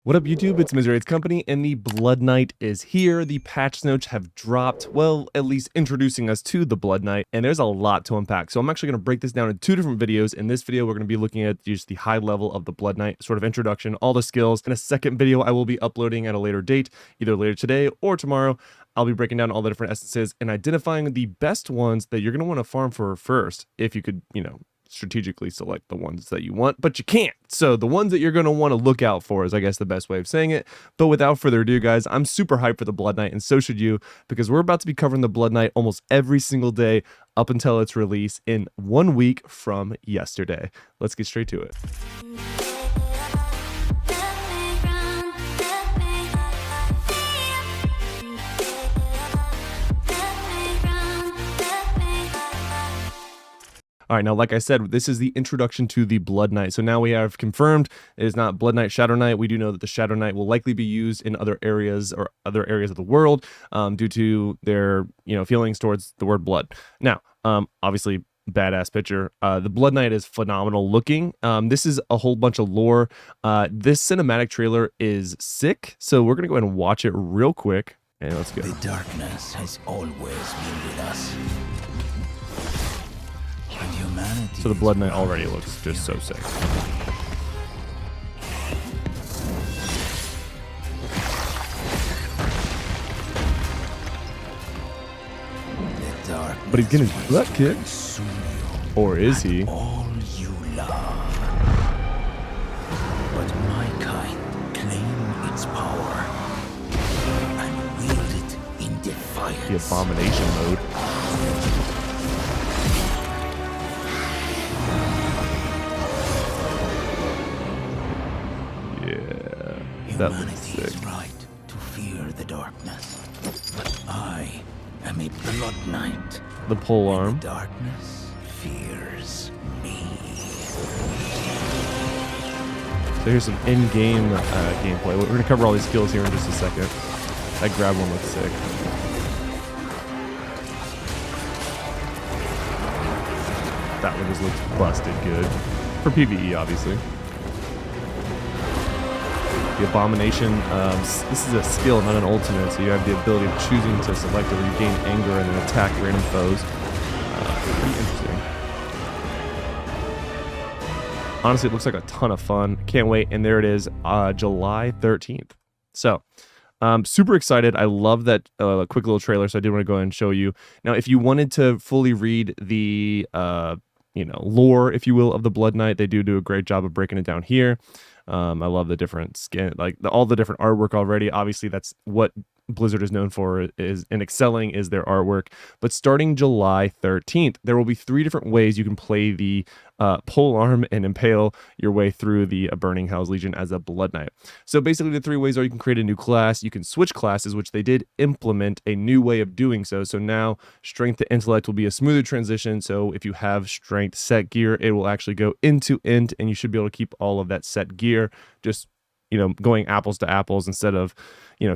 What up YouTube, it's Misery's Company, and the Blood Knight is here. The patch notes have dropped, well, at least introducing us to the Blood Knight, and there's a lot to unpack. So I'm actually going to break this down in two different videos. In this video, we're going to be looking at just the high level of the Blood Knight, sort of introduction, all the skills. In a second video, I will be uploading at a later date, either later today or tomorrow. I'll be breaking down all the different essences and identifying the best ones that you're going to want to farm for first, if you could, strategically select the ones that you want, but you can't. So the ones that you're going to want to look out for is, I guess, the best way of saying it. But without further ado, guys, I'm super hyped for the Blood Knight, and so should you, because we're about to be covering the Blood Knight almost every single day up until its release in 1 week from yesterday. Let's get straight to it. All right, now, like I said, this is the introduction to the Blood Knight. So now we have confirmed it is not Blood Knight, Shadow Knight. We do know that the Shadow Knight will likely be used in other areas or other areas of the world due to their, feelings towards the word blood. Now, obviously, badass picture. The Blood Knight is phenomenal looking. This is a whole bunch of lore. This cinematic trailer is sick. So we're going to go ahead and watch it real quick. And let's go. The darkness has always been with us. So the Blood Knight already looks just so sick. But he's getting his butt kicked. Or is he? All you love. But my kind claim its power and wield it in defiance. The abomination mode. Humanity is right to fear the darkness, but I am a Blood Knight. The pole arm. The darkness fears me. So here's some in-game gameplay. We're going to cover all these skills here in just a second. That grab one looks sick. That one just looks busted good. For PvE, obviously. The abomination, this is a skill, not an ultimate, so you have the ability of choosing to select it where you gain anger and then attack random foes. Pretty interesting. Honestly, it looks like a ton of fun. Can't wait. And there it is, July 13th. So, super excited. I love that quick little trailer, so I did want to go ahead and show you. Now, if you wanted to fully read the, lore, if you will, of the Blood Knight, they do a great job of breaking it down here. I love the different skin, all the different artwork already. Obviously, that's what Blizzard is known for, and excelling is their artwork. But starting July 13th, there will be 3 different ways you can play the pole arm and impale your way through the Burning Hell's Legion as a Blood Knight. So basically, the 3 ways are: you can create a new class, you can switch classes, which they did implement a new way of doing so. So now strength to intellect will be a smoother transition. So if you have strength set gear, it will actually go into int, and you should be able to keep all of that set gear, just going apples to apples instead of,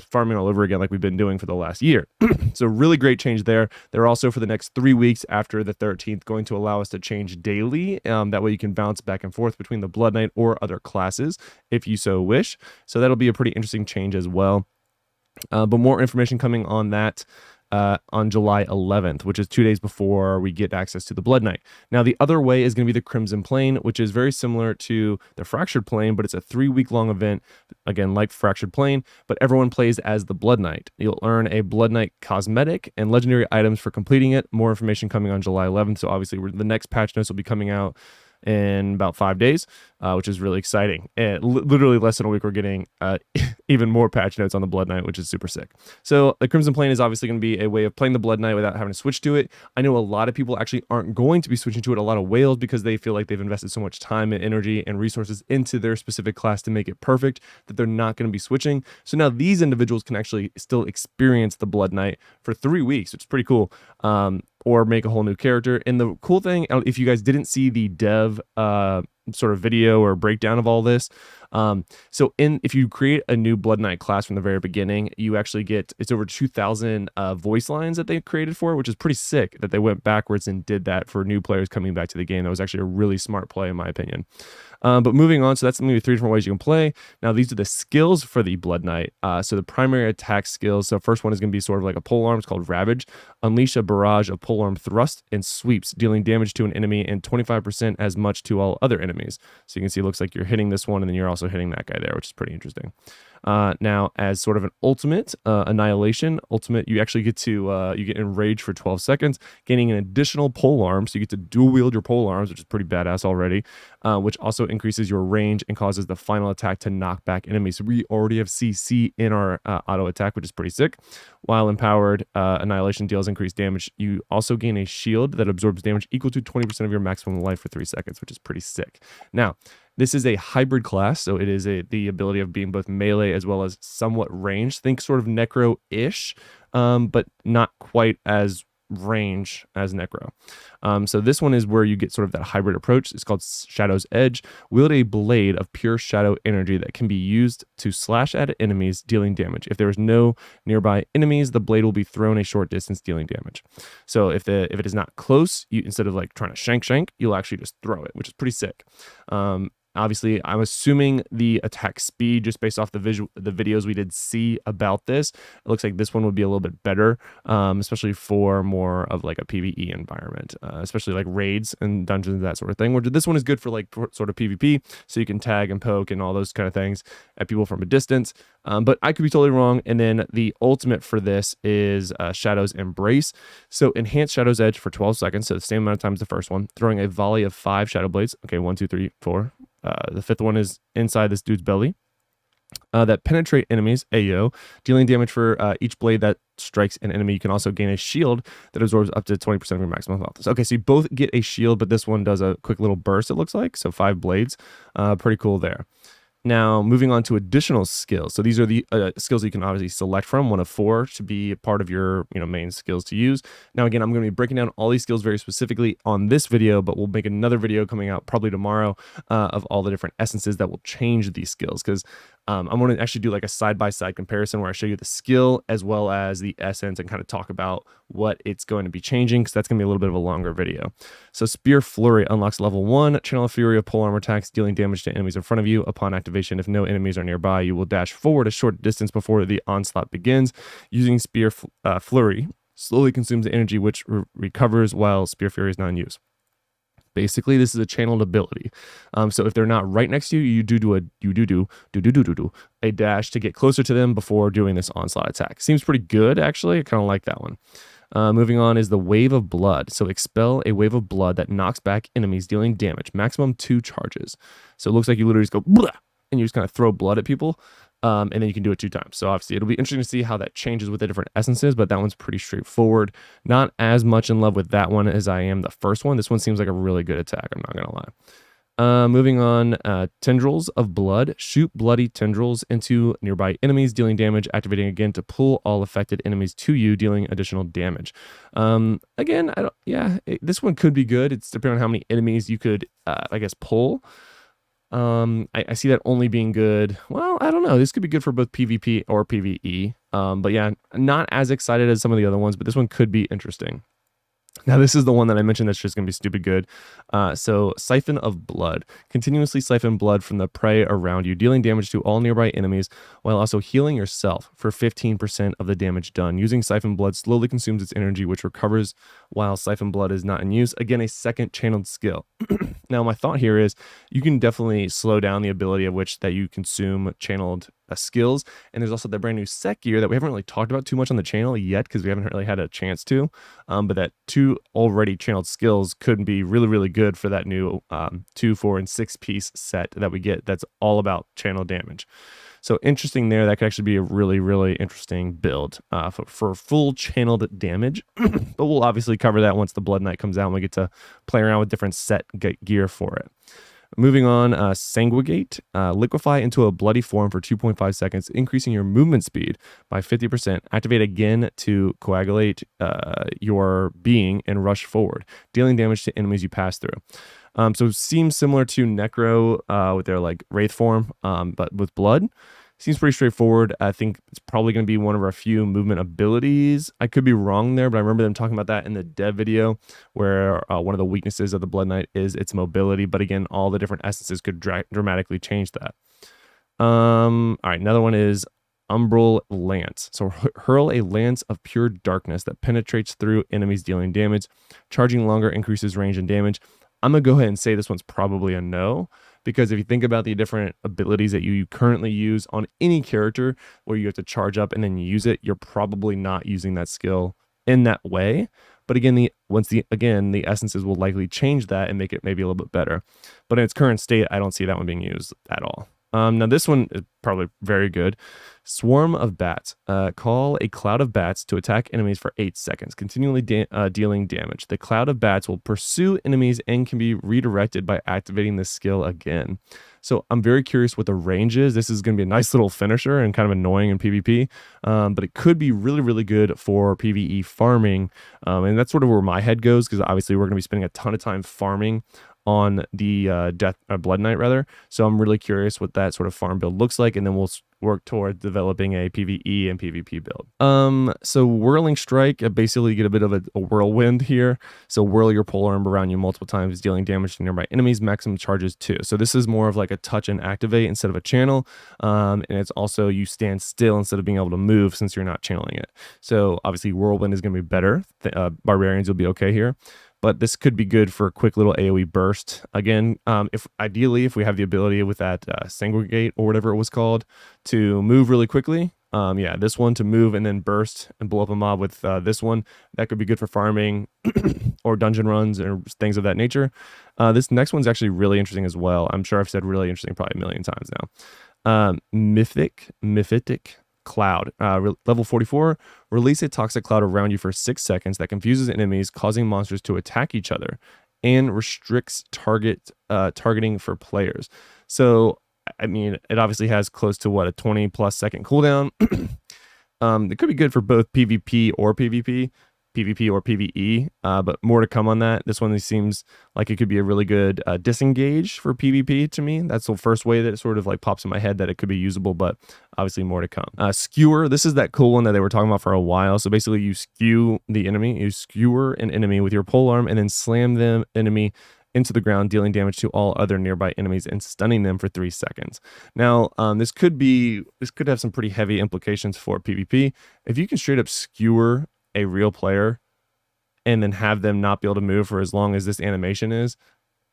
farming all over again like we've been doing for the last year. So really great change there. They're also, for the next 3 weeks after the 13th, going to allow us to change daily. That way you can bounce back and forth between the Blood Knight or other classes if you so wish. So that'll be a pretty interesting change as well. But more information coming on that on July 11th, which is 2 days before we get access to the Blood Knight. Now, the other way is going to be the Crimson Plane, which is very similar to the Fractured Plane, but it's a 3-week-long event, again, like Fractured Plane, but everyone plays as the Blood Knight. You'll earn a Blood Knight cosmetic and legendary items for completing it. More information coming on July 11th, so obviously the next patch notes will be coming out in about 5 days, which is really exciting. And literally less than a week, we're getting even more patch notes on the Blood Knight, which is super sick. So the Crimson Plane is obviously going to be a way of playing the Blood Knight without having to switch to it. I know a lot of people actually aren't going to be switching to it, a lot of whales, because they feel like they've invested so much time and energy and resources into their specific class to make it perfect that they're not going to be switching. So now these individuals can actually still experience the Blood Knight for 3 weeks, which is pretty cool. Or make a whole new character. And the cool thing, if you guys didn't see the dev sort of video or breakdown of all this. So if you create a new Blood Knight class from the very beginning, you actually get, it's over 2,000 voice lines that they created for it, which is pretty sick that they went backwards and did that for new players coming back to the game. That was actually a really smart play in my opinion. But moving on, so that's maybe 3 different ways you can play. Now, these are the skills for the Blood Knight. So the primary attack skills. So first one is going to be sort of like a polearm. It's called Ravage. Unleash a barrage of polearm thrust and sweeps, dealing damage to an enemy and 25% as much to all other enemies. So you can see it looks like you're hitting this one, and then you're also hitting that guy there, which is pretty interesting. Now, as sort of an ultimate, Annihilation ultimate, you actually get to you get enraged for 12 seconds, gaining an additional polearm. So you get to dual wield your polearms, which is pretty badass already, which also increases your range and causes the final attack to knock back enemies. So we already have CC in our auto attack, which is pretty sick. While empowered, Annihilation deals increased damage. You also gain a shield that absorbs damage equal to 20% of your maximum life for 3 seconds, which is pretty sick. Now, this is a hybrid class, so it is the ability of being both melee as well as somewhat ranged. Think sort of Necro-ish, but not quite as range as Necro. So this one is where you get sort of that hybrid approach. It's called Shadow's Edge. Wield a blade of pure shadow energy that can be used to slash at enemies, dealing damage. If there is no nearby enemies, the blade will be thrown a short distance, dealing damage. So if it is not close, you, instead of like trying to shank, you'll actually just throw it, which is pretty sick. Obviously, I'm assuming the attack speed, just based off the videos we did see about this, it looks like this one would be a little bit better, especially for more of like a PvE environment, especially like raids and dungeons, that sort of thing. Where this one is good for like sort of PvP, so you can tag and poke and all those kind of things at people from a distance. But I could be totally wrong. And then the ultimate for this is Shadow's Embrace. So enhance Shadow's Edge for 12 seconds, so the same amount of time as the first one, throwing a volley of 5 Shadow Blades. Okay, 1, 2, 3, 4. The 5th one is inside this dude's belly. That penetrate enemies, AO, dealing damage for each blade that strikes an enemy. You can also gain a shield that absorbs up to 20% of your maximum health. Okay, so you both get a shield, but this one does a quick little burst, it looks like. So 5 blades. Pretty cool there. Now, moving on to additional skills. So these are the skills that you can obviously select from, 1 of 4 to be part of your main skills to use. Now, again, I'm going to be breaking down all these skills very specifically on this video, but we'll make another video coming out probably tomorrow of all the different essences that will change these skills, because I'm going to actually do like a side-by-side comparison where I show you the skill as well as the essence and kind of talk about what it's going to be changing, because that's going to be a little bit of a longer video. So Spear Flurry unlocks level 1, Channel of Fury of polearm attacks, dealing damage to enemies in front of you. Upon activation, if no enemies are nearby, you will dash forward a short distance before the onslaught begins. Using Spear Flurry slowly consumes the energy which recovers while Spear Fury is not in use. Basically, this is a channeled ability. So if they're not right next to you, you do a dash to get closer to them before doing this onslaught attack. Seems pretty good, actually. I kind of like that one. Moving on is the Wave of Blood. So expel a wave of blood that knocks back enemies, dealing damage. Maximum 2 charges. So it looks like you literally just go blah, and you just kind of throw blood at people. And then you can do it 2 times. So obviously it'll be interesting to see how that changes with the different essences, but that one's pretty straightforward. Not as much in love with that one as I am the first one. This one seems like a really good attack, I'm not going to lie. Moving on, Tendrils of Blood. Shoot bloody tendrils into nearby enemies, dealing damage, activating again to pull all affected enemies to you, dealing additional damage. Again, this one could be good. It's depending on how many enemies you could, I guess, pull. I see that only being good. Well, I don't know. This could be good for both PvP or PvE. But yeah, not as excited as some of the other ones, but this one could be interesting. Now, this is the one that I mentioned that's just going to be stupid good. So, Siphon of Blood. Continuously siphon blood from the prey around you, dealing damage to all nearby enemies while also healing yourself for 15% of the damage done. Using Siphon Blood slowly consumes its energy, which recovers while Siphon Blood is not in use. Again, a second channeled skill. Now, my thought here is you can definitely slow down the ability of which that you consume channeled skills. And there's also that brand new set gear that we haven't really talked about too much on the channel yet, because we haven't really had a chance to. But that 2 already channeled skills could be really, really good for that new 2, 4, and 6 piece set that we get that's all about channel damage. So interesting there. That could actually be a really, really interesting build for full channeled damage. But we'll obviously cover that once the Blood Knight comes out and we get to play around with different set gear for it. Moving on, Sanguigate. Liquefy into a bloody form for 2.5 seconds, increasing your movement speed by 50%. Activate again to coagulate your being and rush forward, dealing damage to enemies you pass through. So it seems similar to Necro with their like Wraith form, but with blood. Seems pretty straightforward. I think it's probably going to be one of our few movement abilities. I could be wrong there, but I remember them talking about that in the dev video, where one of the weaknesses of the Blood Knight is its mobility. But again, all the different essences could dramatically change that. All right, another one is Umbral Lance. So hurl a lance of pure darkness that penetrates through enemies, dealing damage. Charging longer increases range and damage. I'm going to go ahead and say this one's probably a no, because if you think about the different abilities that you currently use on any character where you have to charge up and then use it, you're probably not using that skill in that way. But again, the essences will likely change that and make it maybe a little bit better. But in its current state, I don't see that one being used at all. Now this one is probably very good. Swarm of bats. Call a cloud of bats to attack enemies for 8 seconds, continually dealing damage. The cloud of bats will pursue enemies and can be redirected by activating this skill again. So I'm very curious what the range is. This is going to be a nice little finisher and kind of annoying in PvP, but it could be really, really good for PvE farming. And that's sort of where my head goes, because obviously we're going to be spending a ton of time farming on the Blood Knight rather. So I'm really curious what that sort of farm build looks like, and then we'll work toward developing a PvE and PvP build. So Whirling Strike, basically you get a bit of a whirlwind here. So whirl your polearm around you multiple times, dealing damage to nearby enemies, maximum charges 2. So this is more of like a touch and activate instead of a channel. And it's also you stand still instead of being able to move since you're not channeling it. So obviously whirlwind is going to be better. Barbarians will be okay here. But this could be good for a quick little AoE burst. Again, if we have the ability with that Segregate or whatever it was called to move really quickly. This one to move and then burst and blow up a mob with this one. That could be good for farming or dungeon runs or things of that nature. This next one's actually really interesting as well. I'm sure I've said really interesting probably a million times now. Mephitic Cloud. Level 44, release a toxic cloud around you for 6 seconds that confuses enemies, causing monsters to attack each other, and restricts targeting for players. So, I mean, it obviously has close to a 20 plus second cooldown. It could be good for both PvP or PvP or PvE, but more to come on that. This one seems like it could be a really good disengage for PvP to me. That's the first way that it sort of like pops in my head that it could be usable, but obviously more to come. Skewer, this is that cool one that they were talking about for a while. So basically you skew the enemy, you skewer an enemy with your polearm and then slam the enemy into the ground, dealing damage to all other nearby enemies and stunning them for 3 seconds. Now, this could have some pretty heavy implications for PvP. If you can straight up skewer a real player and then have them not be able to move for as long as this animation is,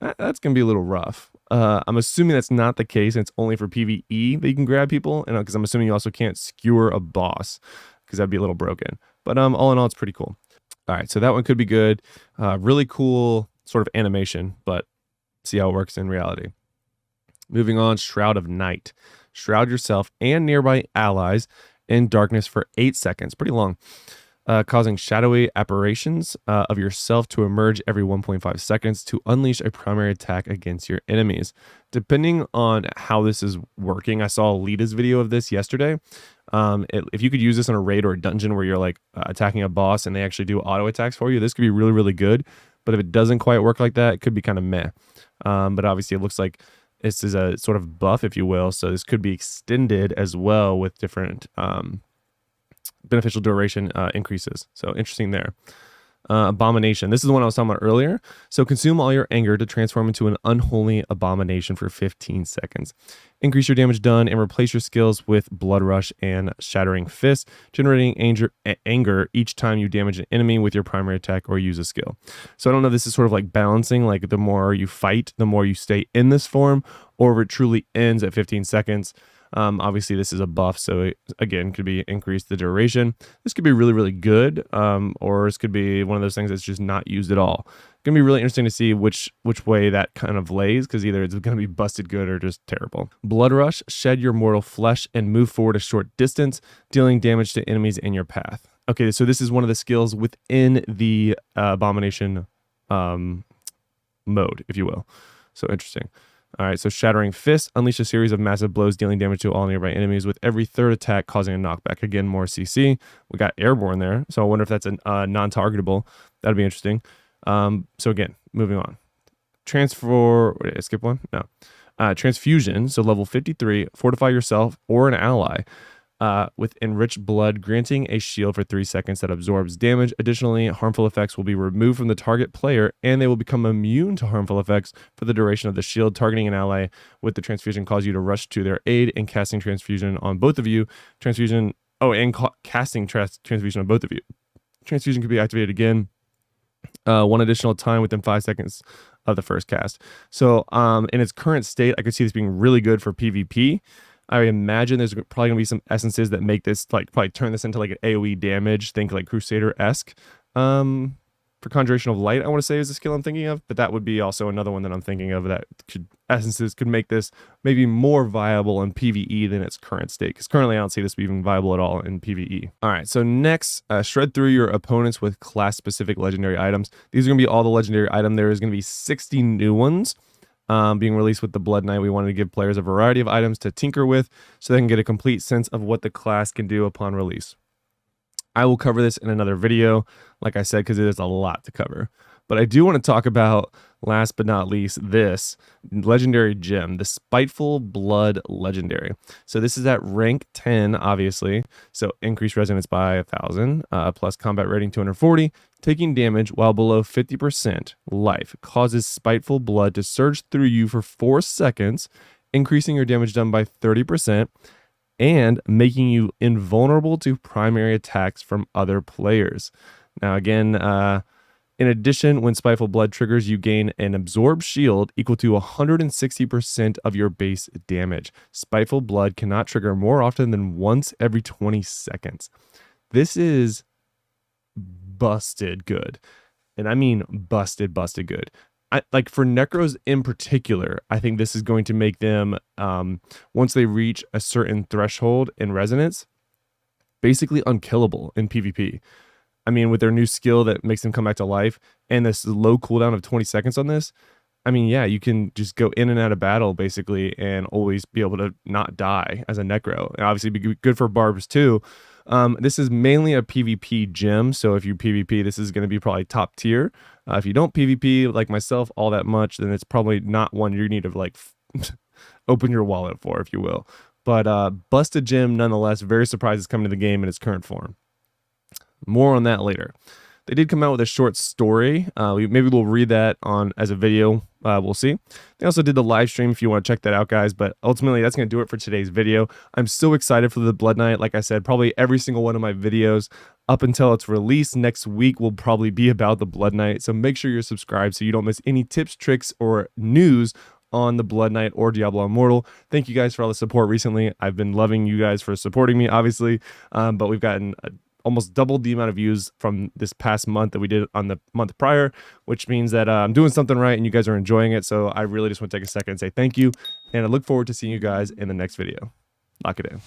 that's gonna be a little rough. I'm assuming that's not the case, and it's only for PvE that you can grab people, and because I'm assuming you also can't skewer a boss, because that'd be a little broken. But all in all, it's pretty cool. All right, so that one could be good. Really cool sort of animation, but see how it works in reality. Moving on, Shroud of Night. Shroud yourself and nearby allies in darkness for 8 seconds. Pretty long. Causing shadowy apparitions of yourself to emerge every 1.5 seconds to unleash a primary attack against your enemies. Depending on how this is working, I saw Lita's video of this yesterday. If you could use this in a raid or a dungeon where you're like attacking a boss and they actually do auto attacks for you, this could be really, really good. But if it doesn't quite work like that, it could be kind of meh. But obviously it looks like this is a sort of buff, if you will. So this could be extended as well with different beneficial duration increases. So interesting there. Abomination. This is the one I was talking about earlier. So consume all your anger to transform into an unholy abomination for 15 seconds. Increase your damage done and replace your skills with Blood Rush and Shattering Fist, generating anger each time you damage an enemy with your primary attack or use a skill. So I don't know if this is sort of like balancing, like the more you fight, the more you stay in this form, or if it truly ends at 15 seconds. Obviously this is a buff, so it, again, could be increase the duration. This could be really, really good, or this could be one of those things that's just not used at all. It's gonna be really interesting to see which way that kind of lays, because either it's gonna be busted good or just terrible. Blood Rush, shed your mortal flesh and move forward a short distance, dealing damage to enemies in your path. Okay, so this is one of the skills within the Abomination mode, if you will. So interesting. All right, so Shattering Fist, unleash a series of massive blows dealing damage to all nearby enemies with every third attack causing a knockback. Again, more CC. We got Airborne there, so I wonder if that's a non-targetable. That'd be interesting. So again, moving on. Transfer. Wait, did I skip one? No. Transfusion. So level 53. Fortify yourself or an ally with enriched blood, granting a shield for 3 seconds that absorbs damage. Additionally, harmful effects will be removed from the target player, and they will become immune to harmful effects for the duration of the shield. Targeting an ally with the transfusion cause you to rush to their aid, and casting transfusion on both of you. Transfusion. Oh, and casting transfusion on both of you. Transfusion can be activated again one additional time within 5 seconds of the first cast. So in its current state, I could see this being really good for PvP. I imagine there's probably gonna be some essences that make this like probably turn this into like an AoE damage. Think like Crusader-esque. For Conjuration of Light, I want to say is the skill I'm thinking of, but that would be also another one that I'm thinking of that essences could make this maybe more viable in PvE than its current state. Because currently I don't see this being viable at all in PvE. All right, so next, shred through your opponents with class-specific legendary items. These are gonna be all the legendary items. There is gonna be 60 new ones. Being released with the Blood Knight. We wanted to give players a variety of items to tinker with so they can get a complete sense of what the class can do upon release. I will cover this in another video, like I said, because it is a lot to cover. But I do want to talk about, last but not least, this legendary gem, the Spiteful Blood Legendary. So this is at rank 10, obviously. So increased resonance by 1,000, plus combat rating 240. Taking damage while below 50% life causes Spiteful Blood to surge through you for 4 seconds, increasing your damage done by 30%. And making you invulnerable to primary attacks from other players. Now, again, in addition, when Spiteful Blood triggers, you gain an absorbed shield equal to 160% of your base damage. Spiteful Blood cannot trigger more often than once every 20 seconds. This is busted good. And I mean busted good. Like for Necros in particular, I think this is going to make them, once they reach a certain threshold in resonance, basically unkillable in PvP. I mean, with their new skill that makes them come back to life and this low cooldown of 20 seconds on this, I mean, yeah, you can just go in and out of battle basically and always be able to not die as a Necro. And obviously be good for Barbs too. This is mainly a PvP gem, so if you PvP, this is going to be probably top tier. If you don't PvP like myself all that much, then it's probably not one you need to like open your wallet for, if you will. But busted gem nonetheless. Very surprised it's coming to the game in its current form. More on that later. They did come out with a short story. Maybe we'll read that on as a video. We'll see. They also did the live stream if you want to check that out, guys. But ultimately, that's going to do it for today's video. I'm so excited for the Blood Knight. Like I said, probably every single one of my videos up until its release next week will probably be about the Blood Knight. So make sure you're subscribed so you don't miss any tips, tricks, or news on the Blood Knight or Diablo Immortal. Thank you guys for all the support recently. I've been loving you guys for supporting me, obviously. But we've gotten almost doubled the amount of views from this past month that we did on the month prior, which means that I'm doing something right and you guys are enjoying it. So I really just want to take a second and say thank you. And I look forward to seeing you guys in the next video. Lock it in.